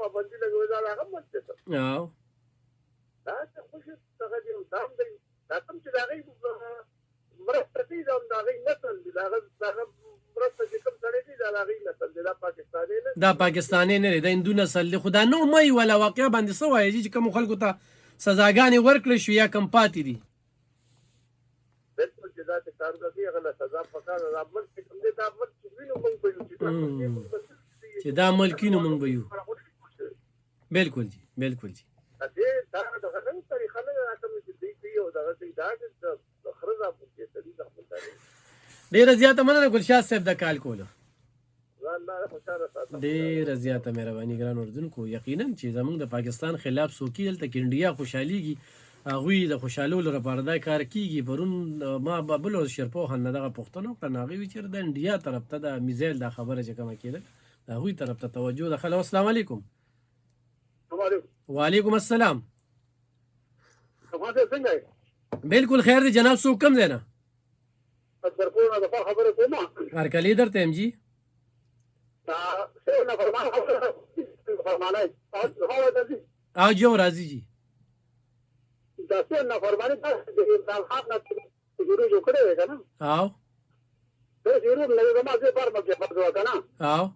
پابندي لګوي دا هغه مطلب او دا څه خوش څنګه دی دا دی دا کوم چې دا غي مرسته دي دا غي نسل دي دا مرسته چې کوم سره دي دا غي نسل دي دا پاکستاني نه دا پاکستاني نه دا هندو نسل دی خدا نو مې ولا واقع باندې څه وایي چې کوم خلکو ته سزاګانې ورکړل شو یا کم پاتې دي بالکل چې دا څه کار کوي هغه سزا پکار دا بل څه کوم دي دا بل چې وینو موږ په یو چې دا ملکینو موږ به یو بالکل جی بالکل جی دا دا غنن طریقه نه راکم چې دی او دا دا خرزه په کې تدې ځخ ډیره زیاته مننه ګلشاد صاحب د کال کولو ډیره زیاته مهرباني ګران اردوونکو یقینا چې زموږ د پاکستان خلاف څوکي دلته کې انډیا خوشحاليږي هغوی د خوشحالولو لپاره دا کار کیږي پرون ما ببلو شرپوهن دغه پوښتنه وکړه نو هغوی وایي چې د انډیا طرف ته د میزایل دا خبره چې کومه کېده د هغوی طرف ته توجه ده خلو السلام علیکم وعلیکم السلام بالکل خیر دی جناب څوک کم دی نه هرکلی درته یم جی او جو راځي جی او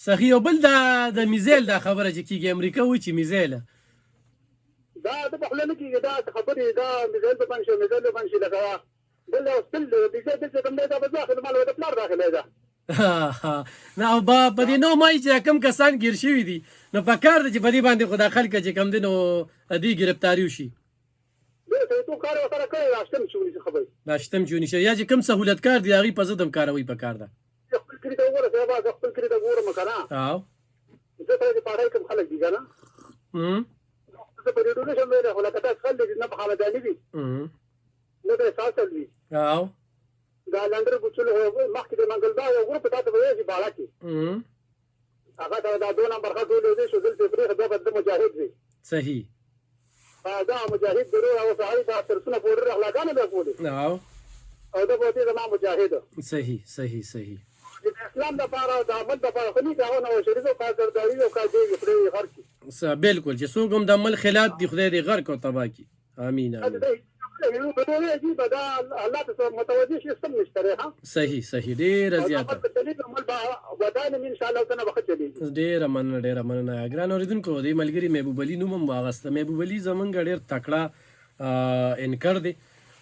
صحیح او بل د میزایل دا خبره چې کیږي امریکا وایي چې میزایل دا د بخله نه کیږي دا خبرې دا میزایل په باندې میزایل په باندې لګا بل اوسل میزایل چې کوم دی دا په ځاخله مال د پلار داخله ده نو په دې نو مای چې کم کسان گیر شوي دي نو په کار د چې په دې باندې خدا خلک چې کم دي نو ادي گرفتاری وشي ته کار وکړه کړی راستم شو نشي خبرې راستم شو نشي یا چې کم سہولت کار دی هغه په زدم کاروي په کار ده خپل کړی دا وګوره سبا خپل کړی دا وګوره مکنه او زه ته دې پاره کوم خلک دي کنه زه په دې ډول شمه نه خلک تاسو خلک دي نه په حاله دانی دي نو دا ساتل دي او دا لندر بوچل مخکې د منګل دا یو ګروپ ته وایي چې بالا کې هغه دا 2 نمبر خاطر دې شو دلته پرې دا بد مجاهد دي صحیح دا مجاهد درو او صحابي دا ترسونه پورې اخلاقانه به کولې او دا به دې ما مجاهد صحیح صحیح صحیح د اسلام د لپاره د عمل د لپاره خني دا نو شریعت او قاعدهداري او قاعده پرې هر کی بالکل چې څوک هم د عمل خلاف دی خدای دې غرق او تباہ کی امين امين صحیح صحیح ډیره زیاته ډیره مننه ګران اوریدونکو دې ملګري محبوب علي نوم هم واغسته محبوب علي زمونږ ډیر تکړه انکر دی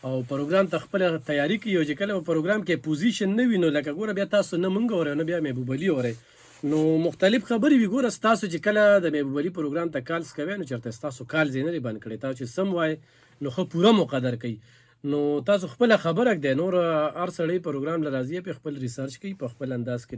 او پروګرام ته خپل تیاری کوي او چې کله پروګرام کې پوزیشن نه وینو لکه ګوره بیا تاسو نه مونږ اورئ نه بیا محبوب علي اورئ نو مختلف خبرې وي ګوره تاسو چې کله د محبوب علي پروګرام ته کالز کوئ نو چېرته ستاسو کال ځای نه دی بند کړی تاسو چې سم وایي نو ښه پوره مقدر کوي نو تاسو خپله خبره ږدئ نور هر سړی پروګرام له راځي په خپل ریسرچ کوي په خپل انداز کې